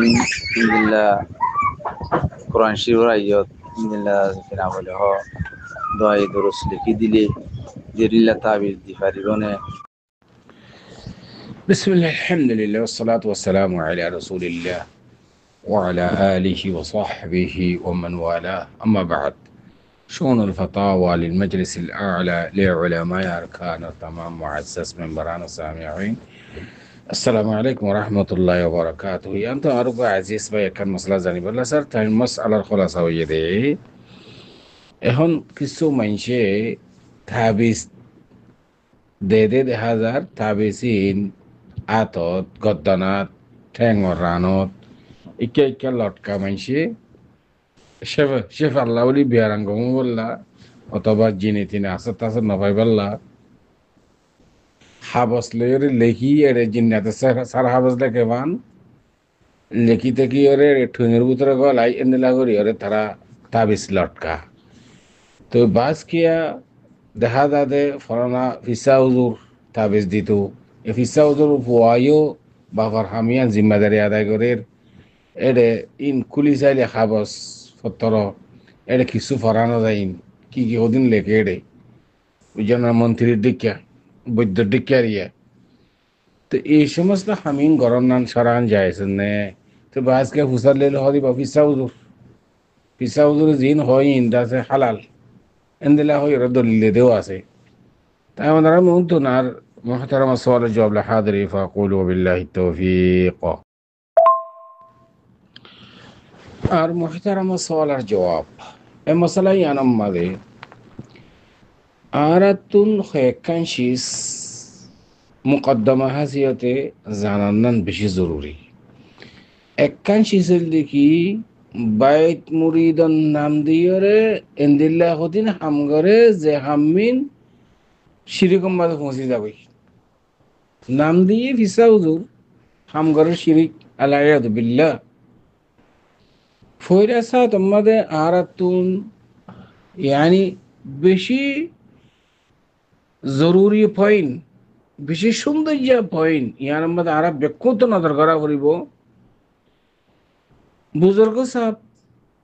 Alhamdulillah, Quran Shira ayat. Alhamdulillah, kita boleh ho doa idurus liki dili dirilla tabi di faribone. بسم الله الحمد لله والصلاة والسلام على رسول الله وعلى آله وصحبه ومن والاه أما بعد شؤون الفتاوى للمجلس الأعلى لعلماء أركان التمام معزز من بران السامعين السلام عليكم ورحمة الله وبركاته أنت أرجو عزيز بيا كان مسألة زني بلا سر تاني مسألة الخلاصة ويدي এখন কিছু মানুষে তাবিজ দে হাজার তাবিজিন আতত গদ্দানাত ঠেঙর রানত ইকা লটকা মানসি শেফ আল্লাহ বলি বিয়ারাঙ্গম বললা অথবা জিনে তিনে আসর তাসর নপাই বললা হাবস লইরে লেখি এরে জিন্নাতে সার হাবস লেখে বান লেখি থেকে ওরে ঠুঙের ভিতরে গলাই এনে করি ওরে তারা তাবিজ লটকা তো বাস কিয়া দেখা যাতে ফরানা ফিসা হুজুর তাবিজ দিত এ ফিসা হুজুর ফুয়াইও বাবার হামিয়ান জিম্মাদারি আদায় করে এরে ইন কুলি চাইলে খাবস ফতর এরে কিছু ফরানো যাইন কি ওদিন লেখে এরে বুঝলেন মন্ত্রীর ডিকা বৈদ্য ডিকা ইয়ে তো এই সমস্ত হামিন গরম নান সরান যাইছেন নে তো বাসকে হুসার লেলে হদি বা ফিসা হুজুর জিন হয় ইন্দাসে হালাল এন্দিলা হয়ে ওরা দলিলে দেও আছে তাই আমাদের মন্তন আর محترم السؤال الجواب لحاضري فأقول وبالله التوفيق আর محترم السؤال الجواب المسألة ينام ماذا আরাতুন খেকানশিস মুকদ্দমা হাসিয়তে জানান বেশি জরুরি একখানশিসের দেখি বাইত মুরিদন নাম দিয়রে এন্দিল্লা হদিন হামগরে যে হামিন শিরিকম মাঝে পৌঁছে যাবে নাম দিয়ে ফিসা হুজুর হামগরের শিরিক আলাইয়াদ বিল্লাহ ফয়রাসা তোমাদের আরাতুন ইয়ানি বেশি জরুরি পয়েন্ট বেশি সৌন্দর্য পয়েন্ট ইয়ার মধ্যে আরা ব্যক্তিগত নজর করা করিব বুজুর্গ সাহেব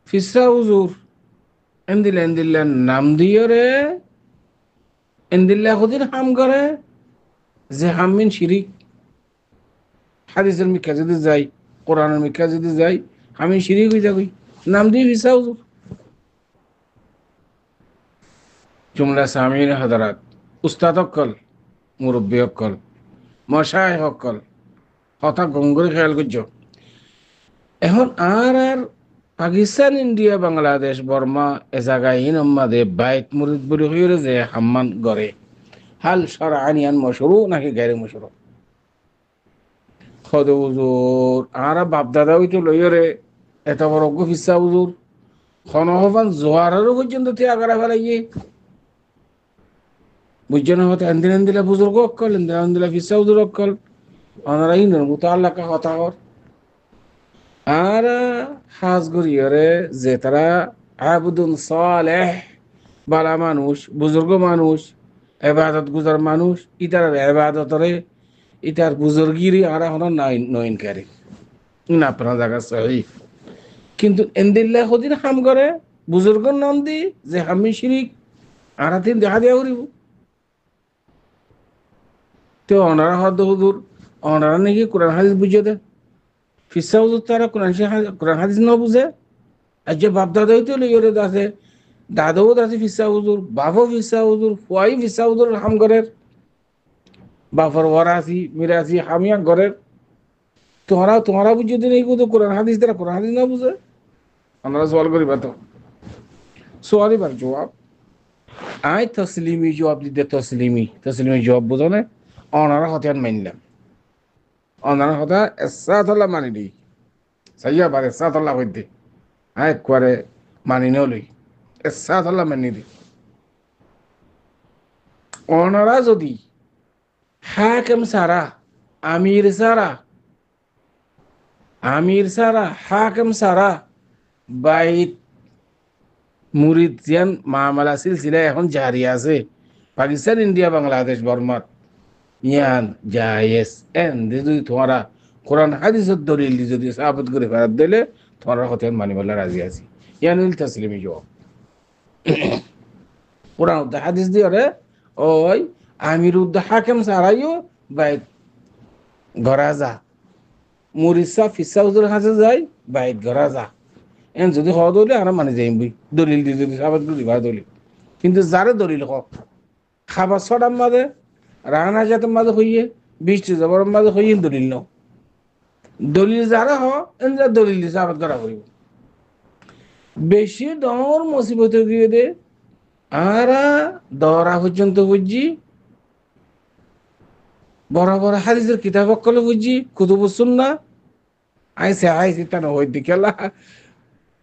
ফিসা হুজুর এন্দিল্লা নাম দিয়রে এন্দিল্লা হদিন হাম করে যে হামিন শিরিক হাদিসের মিকা যদি যাই কোরআনের মিকা যদি যাই হামিন শিরিক হয়ে যাবি নাম দিয়ে ফিসা হুজুর জুমলা সামিন হাদারাত উস্তাদ অক্কল মুরব্বী অক্কল মশাই অক্কল কথা গঙ্গরে খেয়াল করছ এখন আর পাকিস্তান ইন্ডিয়া বাংলাদেশ বর্মা এ জায়গায় ইনম্মাদে বাইত মুরিদ বলি হইরে যে হাম্মান গড়ে হাল সরানিয়ান মশরু নাকি গাইরে মশরু খদ হুজুর আর বাপদাদা হইতে লইরে এত বড় ফিসা হুজুর খনহবান জোয়ারেরও পর্যন্ত ত্যাগ করা ফেলাইয়ে বুঝছেন হতে এন্দিলা বুজুর্গ অক্কল এন্দিলা ফিসা হুজুর অক্কল ওনারা ইন্দর মতো আল্লাহ কথা কর আর হাজ গরিয়রে যে তারা আবুদুন সালেহ বালা মানুষ বুজুর্গ মানুষ এবাদত গুজার মানুষ ইতার এবাদতরে ইতার বুজুর্গিরি আর হন নয়নকারী না আপনার জায়গা সহি কিন্তু এন্দিল্লা হদিন হাম করে বুজুর্গর নাম দি যে হামি শিরিক আর তিন দেখা দিয়া করিব তো ওনারা হদ হুজুর ওনারা নাকি কোরআন হাদিস বুঝিয়ে দেয় ফিসা হুজুর তারা কোরআন হাদিস না বুঝে আর যে বাপ দাদা হইতে লইরে আছে দাদাও আছে ফিসা হুজুর বাপও ফিসা হুজুর ফুয়াই ফিসা হুজুর হাম ঘরের বাপর ওয়ারাসি মিরাসি হামিয়া ঘরের তোমারা বুঝিয়ে দিন এই কোরআন হাদিস তারা কোরআন হাদিস না বুঝে আমরা সওয়াল করি তো সওয়ালই বার জবাব আয় তসলিমি জবাব দিতে তসলিমি জবাব বুঝো না ওনারা হতিয়ান মানলাম ওনারা হতা এসাতল্লাহ মানি দিই সাইয়া বার এসাতল্লাহ হইতে হ্যাঁ একবারে মানি নলই এসাতল্লাহ মানি দিই ওনারা যদি হাকেম সারা আমির সারা হাকেম সারা বাইত মুরিদ জিয়ান মামলা সিলসিলা এখন জারি আছে পাকিস্তান ইন্ডিয়া বাংলাদেশ বর্মাত ইয়ান জায়েজ এন যদি তোমরা কোরআন হাদিসের দলিল যদি সাহাবত করে ফেরত দিলে তোমার কথা মানিবল্লা রাজি আছি ইয়ানুল তাসলিমি জবাব কোরআন উদ্দা হাদিস দিয়ে রে ওই আমির উদ্দা হাকেম সারাইও বাইত ঘরা যা মুরিসা ফিসা হুজুর কাছে যাই বাইত ঘরা যা এন যদি হওয়া দলি আর মানে যাই বই দলিল দিয়ে যদি সাবাদ করি ভাই দলিল কিন্তু যারে দলিল হোক খাবার ছটার মাঝে রানা জাতের মাঝে হইয়ে বৃষ্টি যাবার মাঝে হইয়ে দলিল নাও দলিল যারা হ এন যা দলিল দিয়ে সাবাদ করা করিব বেশি ডর মুসিবত দিয়ে দে আর দরা পর্যন্ত বুঝছি বড় বড় হাদিসের কিতাব কলে বুঝছি কুতুবুস সুন্নাহ আইসে তার হই দিকেলা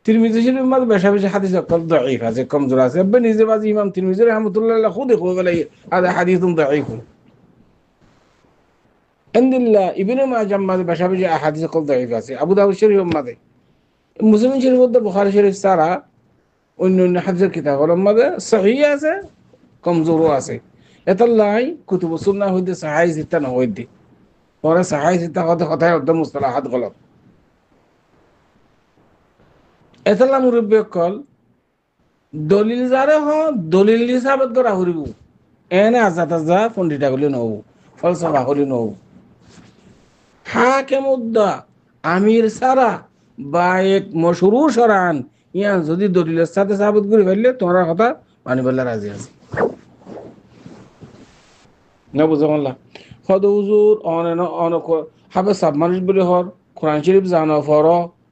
তিরমিজি শরীফের মধ্যে বেশা বেশি হাদিস কল দাঈফ আছে কমজোর আছে বে নিজে বাজি ইমাম তিরমিজি রাহমাতুল্লাহ খুদ কই বলে هذا حديث ضعيف عند الله ابن ماجه মধ্যে বেশা বেশি হাদিস কল দাঈফ আছে আবু দাউদ শরীফের মধ্যে মুসলিম শরীফের মধ্যে বুখারী শরীফ সারা অন্য হাদিসের কিতাবের মধ্যে সহিহ আছে কমজোরও আছে এতলাই কুতুবুস সুন্নাহ হইতে সহিহ সিত্তা না হইতে পরে সহিহ সিত্তা কথা একদম মুস্তালাহাত গলত এতলা মুরব্বী কল দলিল যারে হ দলিল হিসাবত করা হরিব এনে আজা পন্ডিতা গুলি নও ফলসফা গুলি নও হাকেম উদ্দা আমির সারা বা এক মশরু সরান ইয়া যদি দলিলের সাথে সাবত করে ফেললে তোমার কথা মানিবল্লা রাজি আছে না বুঝলাম হদ হুজুর অন হাবে সব মানুষ বলে হর কোরআন শরীফ জানো ফর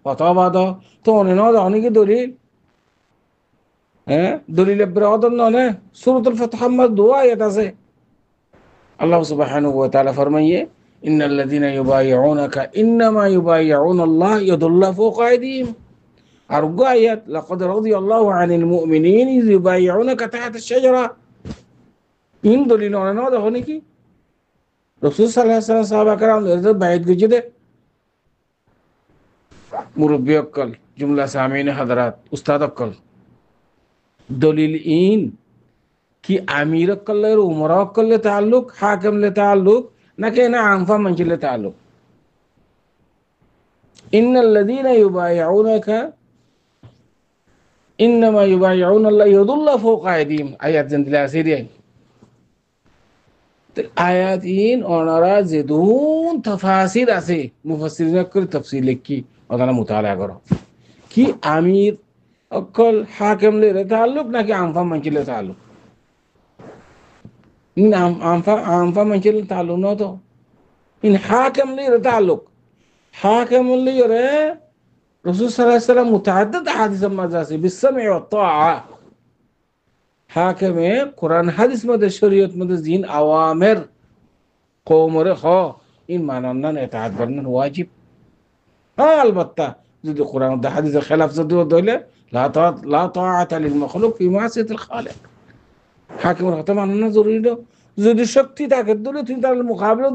অতবাদ তো অনেকে দলিল হ্যাঁ দলিল বিরাদন নয় সূরাতুল ফাতহ মধ্যে দোয়া আয়াত আছে আল্লাহ সুবহানাহু ওয়া তাআলা ফরমাইয়ে ইন্নাল্লাযীনা ইউবাইউনাকা ইন্নামা ইউবাইউনাল্লাহ ইয়াদুল্লাহু ফাওকা আইদিহিম আর গো আয়াত লাকাদ রাদিয়াল্লাহু আনিল মুমিনিন ইয ইউবাইউনাকা তাহতা আশ-শাজারা ইন দলিল না দেখো নাকি রাসূল সাল্লাল্লাহু আলাইহি ওয়াসাল্লাম সাহাবা کرام এর বাইত গজে দে মুরব্বী অকল জুমলা সামিন হযরত উস্তাদ অকল দলিল ইন কি আমির অকল উমরা অকল তাল্লুক হাকিম লে তাল্লুক নাকি না আমফা মঞ্জিল লে তাল্লুক ইন্নাল্লাযীনা ইউবাইউনাকা ইন্নামা ইউবাইউনাল্লাহ ইয়াদুল্লাহু ফাওকা আইদিহিম আয়াত জিন্দিলা সিরিয়াই আয়াত ইন ওনারা যেদুন তাফাসির আছে মুফাসসিরিন করে তাফসীর লিখি ওনারা মুতালা করো কি আমির অকল হাকিম লে তাল্লুক নাকি আমফা মঞ্জিল লে তাল্লুক ইন আমফা মঞ্জিল লে তাল্লুক না তো ইন হাকিম লে তাল্লুক হাকিম লে রে রাসূল সাল্লাল্লাহু আলাইহি ওয়াসাল্লাম মুতাআদ্দিদ হাদিস মধ্যে আছে বিসমা'i ওয়া তাআ হাকিমে কোরআন হাদিস মধ্যে শরীয়ত মধ্যে জিন আওয়ামের কওমরে হ ইন মানান্নান ইতাআত বানান ওয়াজিব আলবাত্তা যদি কোরআন ও হাদিসের খেলাফ যদি হইলে লা তাআতা লিল মাখলুক ফি মাসিয়াতিল খালিক হাকিমের কথা মানানো জরুরি না যদি শক্তি থাকে দলে তুমি তার মোকাবিলা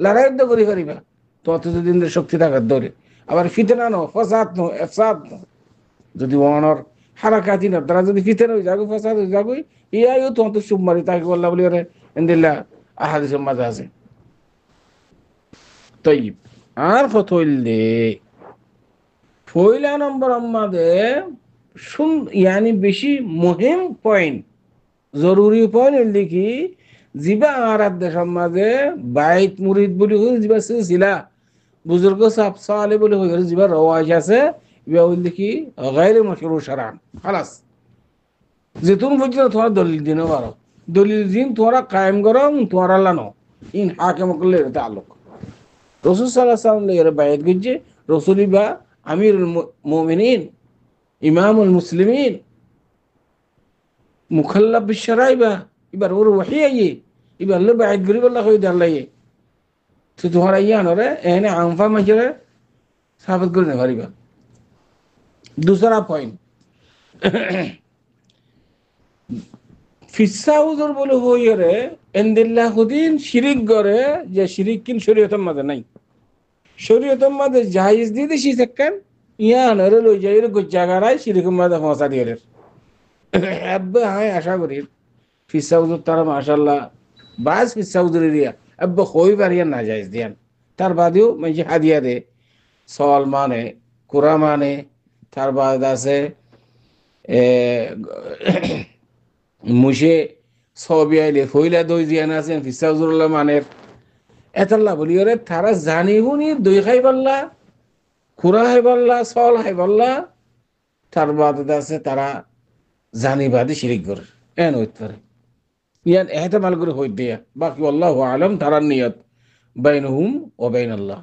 লড়াই করি পারিবা তত যদি শক্তি থাকে দলে আবার ফিতনা নো ফাসাদ নো ইফসাদ নো যদি ওনার হারাকাতি না তারা যদি ফিতনা হয়ে যাবে ফাসাদ হয়ে যাবে ইয়াইও তো সুবমারি তাকে বললা বলি রে ইনদিল্লাহ আহাদিসের মাঝে আছে তাইব আর ফতইলে পয়লা নম্বর আমাদের ইয়ানি বেশি মুহিম পয়েন্ট জরুরি পয়েন্ট লিখি জিবা আরাত দেশের মাঝে বাইত মুরিদ বলি হয়ে জিবা সিলসিলা বুজুর্গ সাহেব সালে বলে হয়ে জিবা রওয়াজ আছে ইবা হইল দেখি গায়রে মাশরু শারান খালাস যেতুন পর্যন্ত তোমরা দলিল দিনে পারো দলিল দিন তোমরা কায়েম করো তোমরা লানো ইন হাকিম করলে তাআল্লুক রাসূল সাল্লাল্লাহু আলাইহি ওয়াসাল্লাম এর বাইত গজে রাসূলি বা আমিরুল মুমিনিন ইমামুল মুসলিমিন মুখাল্লাফ বিশরাইবা এবার ওর ওহী আইয়ে এবার লে বাইত গরিব আল্লাহ কই দাল্লাইয়ে তো তোমরা ইয়ানো রে এনে আমফা মজরে সাবিত করে পারিবা दूसरा पॉइंट ফিসা হুজুর বলে হইয়ে রে ইনদিল্লাহ হুদিন শিরিক করে যে শিরিক কিন শরীয়তের মধ্যে নাই শরীয়তের মধ্যে জায়েজ দিতে শিখেন ইয়ান রে লই যাই রে জায়গায় শিরিকের মধ্যে পৌঁছা দিয়ে রে আব্বা হাই আশা করি ফিসা হুজুর তারা মাশাআল্লাহ বাস ফিসা হুজুর এরিয়া আব্বা কই বারিয়া না জায়েজ দিয়ান তার বাদেও মানে হাদিয়া দে সল মানে কুরা মানে তার বাদ আছে মুশে ছবি আইলে ফইলা দই জিয়ান আছেন ফিসাউজুল্লাহ মানের এতাল্লা বলি ওরে তারা জানি শুনি দই খাই পারলা খুরা খাই পারলা সল খাই পারলা তার বাদ আছে তারা জানি বাদে শিরিক করে এন হইতে পারে ইয়ান এহতেমাল করে হইতে দিয়া বাকি আল্লাহু আলম তারার নিয়ত বাইনহুম ও বাইন আল্লাহ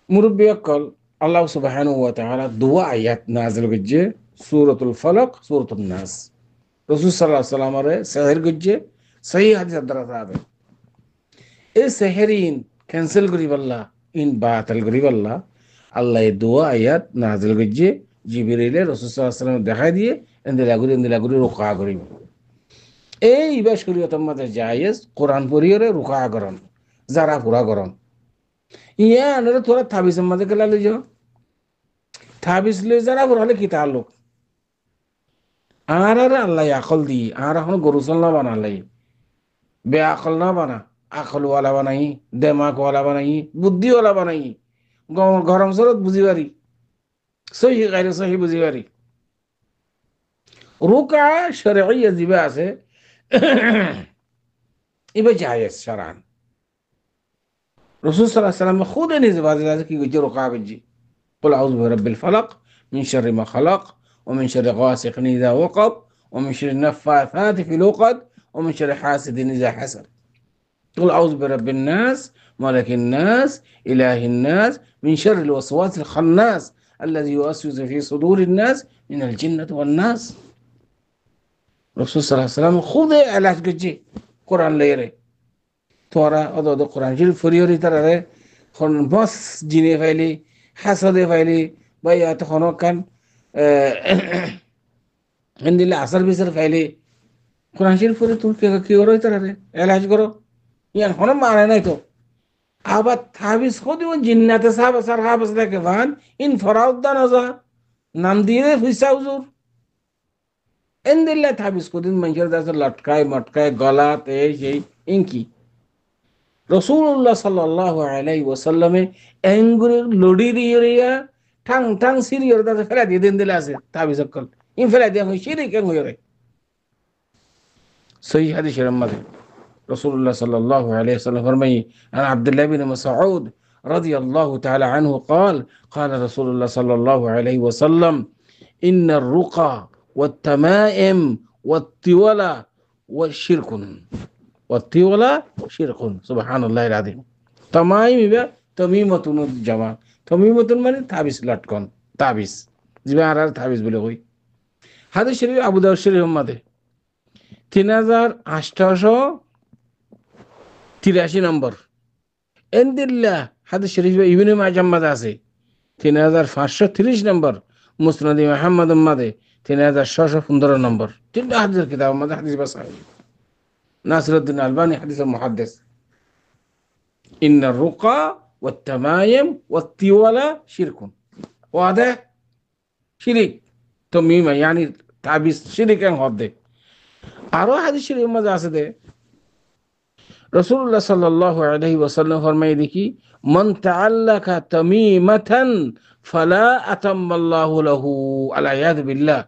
মুরব্বী অকল আল্লাহ সুবহানাহু ওয়া তাআলা দুয়া আয়াত নাযিল করছে সূরাতুল ফালাক সূরাতুন নাস রাসূল সাল্লাল্লাহু আলাইহি ওয়াসাল্লামের সেহর করছে সহিহ হাদিস দ্বারা সাহাবে এই সেহরিন ক্যান্সেল করিব আল্লাহ ইন বাতিল করিব আল্লাহ আল্লাহ এই দুয়া আয়াত নাযিল করছে জিবরিলে রাসূল সাল্লাল্লাহু আলাইহি ওয়াসাল্লাম দেখা দিয়ে এন্দিলা গুরি রুকা করিব এই ইবা শরীয়তের মধ্যে জায়েজ কোরআন পড়িয়ে রুকা করন যারা পুরা করন ইয়া আনরে তোরা তাবিজের মধ্যে গেলা লই যাও তাবিজ লই যারা পুরালে কি তালুক আর আল্লাহ আকল দি আর এখন গরু চল না বানালাই বে আকল না বানা আকল ওয়ালা বানাই দেমাক ওয়ালা বানাই বুদ্ধি ওয়ালা বানাই গরম সরত বুঝি পারি সহি গাইরে সহি বুঝি পারি রুকা শরঈয়া জিবা আছে ইবা জায়েজ শারান রাসূল সাল্লাল্লাহু আলাইহি ওয়াসাল্লাম খুদে নিজে বাজে কি কইছে রুকা কইছে قل أعوذ برب الفلق من شر ما خلق ومن شر غاسق إذا وقب ومن شر النفاثات في العقد ومن شر حاسد إذا حسد قل أعوذ برب الناس ملك الناس إله الناس من شر الوسواس الخناس الذي يوسوس في صدور الناس من الجنة والناس رسول صلى الله عليه وسلم خذ علاج كجي قرآن ليري تورا أدو قرآن جل فريوري ترى خن بس جيني فايلي حسد فايلي بيا تخنو كان عندي لا عصر بيصير فايلي قرآن جل فريوري تقول كي ورا ترى علاج كرو يعني خن ما أنا نايتو আবার তাবিজ খদিও জিন্নাতে সাহাবা সাহাবা থেকে ভান ইন ফরাউদ্দান আযা নাম দিয়ে ফিসা হুজুর এন্দিল্লা তাবিজ খদিন মানুষের কাছে লটকায় মটকায় গলাতে সেই ইনকি রাসূলুল্লাহ সাল্লাল্লাহু আলাইহি ওয়াসাল্লামে এঙ্গুরি লড়ি রিয়া ঠাং ঠাং সিরিয়র কাছে ফেলা দিয়ে দেন দিলা আছে তাবিজ কল ইন ফেলা দিয়ে শিরিক হইরে সহিহ হাদিসের মধ্যে رسول الله صلى الله عليه وسلم فرمي عن عبد الله بن مسعود رضي الله تعالى عنه قال قال رسول الله صلى الله عليه وسلم إن الرقى والتمائم والطولة والشرك والطولة شرك سبحان الله العظيم تمائم تميمة الجماع تميمة মানে তাবিজ লটকন তাবিজ জিবা আর তাবিজ বলে কই হাদিস শরীফ আবু দাউদ শরীফের মধ্যে 3883 নম্বর এন্দিল্লাহ হাদিস শরীফ ইবনে মাজাহ মাদে আছে 3530 নম্বর মুসনাদ মুহাম্মদ মাদে 3615 নম্বর তিনটা হাদিসের কিতাব মাদে হাদিস বাসাই নাসিরউদ্দিন আলবানী হাদিসের মুহাদ্দিস ইন্নার রুকা ওয়াত তামায়িম ওয়াত তিওয়ালা শিরকুন ওয়াদা শিরিক তামিমা yani তাবিজ শিরিকের হদে আরো হাদিস শরীফ মাদে আছে দে রাসূলুল্লাহ সাল্লাল্লাহু আলাইহি ওয়াসাল্লাম ফরমায় দেখি মান তাআল্লাকা তামিমাতান ফালা আতাম্মাল্লাহু লাহু আলাইয়াদ বিল্লাহ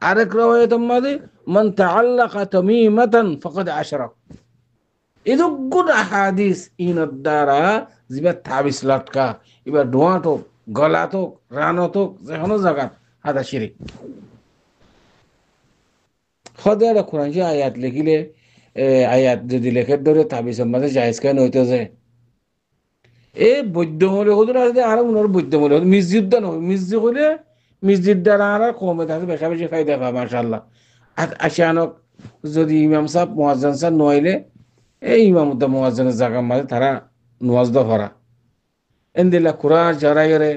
আরেক riwayat মধ্যে মান তাআল্লাকা তামিমাতান ফাকাদ আশরাক এদো গুড হাদিস ইন দ্বারা জিবা তাবিজ লটকা এবার দোয়া তো গলা তো রানো তো যেকোনো জায়গা হাদা শিরিক খোদার কোরআন যে আয়াত লিখিলে আয়াত যদি লেখের ধরে তাবিজের মাঝে জায়েজ কেন হইতে যায় এ বৈদ্য হলে হুজুর আছে আর উনার বৈদ্য হলে মিসজিদ দান মিসজিদ হলে মিসজিদ দ্বারা আর কমে থাকে বেশি বেশি ফায়দা পায় মাশাআল্লাহ আশিয়ানক যদি ইমাম সাহেব মুয়াজ্জিন সাহেব নইলে এই ইমাম উদ্দা মুয়াজ্জিনের জায়গা মাঝে তারা নামাজ দ ভরা এন্দিলা কুরআন জরাইরে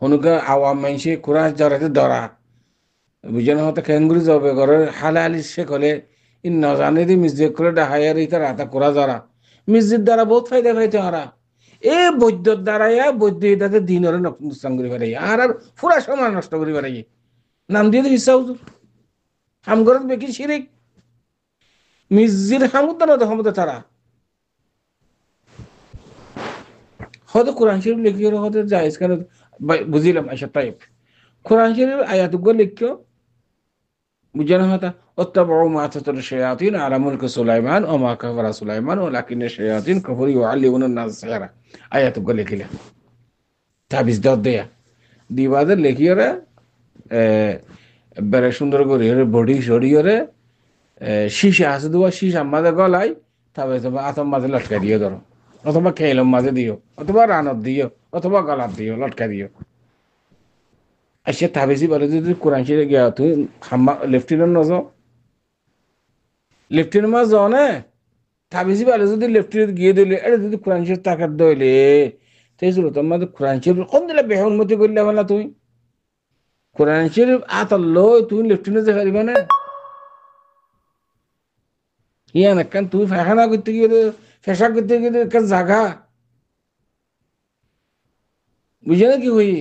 হনুকা আওয়াম মানসি কুরআন জরাইতে ধরা বুঝেন হতে কেঙ্গুরি যাবে ঘরের হালালি শেখ হলে ইন নজানে দি মিসজিদ করে ডাহায়ার ইতার আতা করা যারা মিসজিদ দ্বারা বহুত ফায়দা পাইতে হারা এ বৈদ্যর দ্বারাইয়া বৈদ্য এটাতে দিনের নুকসান করি পারাই আর পুরা সময় নষ্ট করি পারাই নাম দিয়ে ইচ্ছা হুজুর আমগরত বেকি শিরিক মিজির হামুদ্দান হামুদা তারা হয়তো কোরআন শরীফ লিখিও হয়তো জায়েজ কেন বুঝিলাম আচ্ছা তাই কোরআন শরীফ আয়াতগুলো লিখিও বুঝানো হতা অত্তাবউ মা তাতলু শায়াতিন আলা মুলকি সুলাইমান ওয়া মা কাফারা সুলাইমান ওয়ালাকিন্না শায়াতিন কাফারু ইউআল্লিমুনা নাস সিহরা আয়াতগুলো লিখিলা তাবিজ দাও দেয়া দিবাদের লিখিওরে বেড়ে সুন্দর করে বডি সরিয়ে শীষে আছে দেওয়া শীষ মাঝে গলায় তবে তোমার আতম মাঝে লটকা দিও ধরো অথবা খেলম মাঝে দিও অথবা রানত দিও অথবা গলার দিও লটকা দিও আর সে তাবিজি বলে যদি কোরআন শরীফে গিয়া তুই হাম্মা লেফটেন্যান্ট নজ লেফটেন্যান্ট মাঝ যাও না তাবিজি বলে যদি লেফটেন্যান্ট গিয়ে দিলে এটা যদি কোরআন শরীফ তাকাত দইলে সেই ছিল তোমার কোরআন শরীফ কোন দিলে বেহনমতি করলে বলা তুই কোরআন শরীফ আতাল্লো তুমি লেফটেন্যান্ট যে পারিবা না ইয়া না কেন তুই ফাখানা করতে গিয়ে ফেসা করতে গিয়ে কেন জাগা বুঝে না কি হই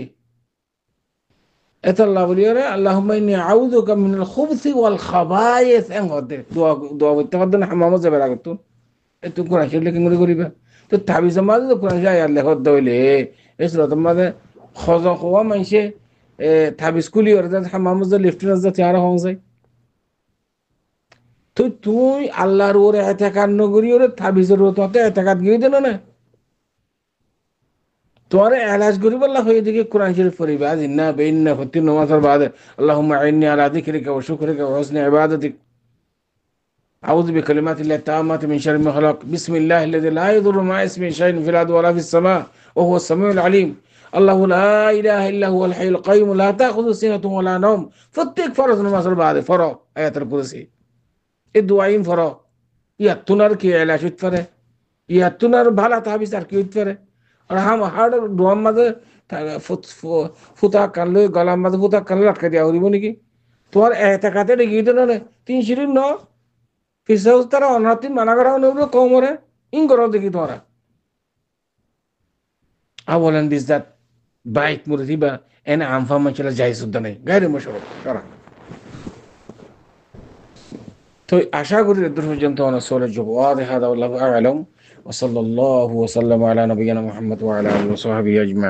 এত আল্লাহ বলি রে আল্লাহুম্মা ইন্নী আউযুকা মিনাল খুবসি ওয়াল খাবায়েস এং হতে দোয়া দোয়া করতে পারদ না হামামে যাবে রাগ তো এ তুই কোরআন শরীফ লেখা করে করিবা তো তাবিজ মাঝে তো কোরআন শরীফ আয়াত লেখা দইলে এসরা তোমাদের খজা খোয়া মাইছে তাবিজ কুলি ওর হামামে যে লেফটেন্যান্ট যে তিয়ারা হং যায় তো তুই আল্লাহর ওরে এতেকাত নগরী ওরে তাবিজের ওতে এতেকাত গিয়ে দিল না তোমার এলাজ করি বললা হয়ে দেখি কোরআন শরীফ পড়িবা জিন্না বেইন্না ফতি নামাজের বাদে আল্লাহুম্মা আইন্নি আলা যিকরিকা ওয়া শুকরিকা ওয়া হুসনি ইবাদাতিক আউযু বিকালিমাতিল্লাহি তাম্মাতি মিন শাররি মা খালাক বিসমিল্লাহিল্লাযী লা ইয়াদুররু মা ইসমিহি শাইউন ফিল আরদি ওয়া লা ফিস সামা ওয়া হুয়াস সামিউল আলিম আল্লাহু লা ইলাহা ইল্লা হুয়াল হাইয়ুল কাইয়্যুম লা তাখুযুহু সিনাতুন ওয়া লা নাওম প্রত্যেক ফরজ নামাজের বাদে পড়ো আয়াতুল কুরসি এই দুআইন পড়ো ইয়াতুনার কি এলাজ হইতে পারে ইয়াতুনার ভালা তাবিজ আর কি হইতে পারে আর হাড় দোয়ার মাঝে ফুতা কানলে গলার মাঝে ফুতা কানলে আটকে দেওয়া হইব নাকি তোমার এতেকাতে রেগিয়ে দিল না তিন সিঁড়ি ন ফিসাউস তারা অনাতি মানা করা নেবো কমরে ইন করো দেখি তোমরা বলেন দিস দ্যাট বাইক মুরে দিবা এনে আমফা মানছিলা যাই শুদ্ধ নেই গাইরে মশার করা তো আশা করি দূর পর্যন্ত অনেক সোলের যোগ ওয়াদিহা দাউল্লাহু আ'লাম ওয়া সাল্লাল্লাহু ওয়া সাল্লামা আলা নবিয়িনা মুহাম্মদ ওয়া আলা আলিহি ওয়া সাহবিহি আজমাইন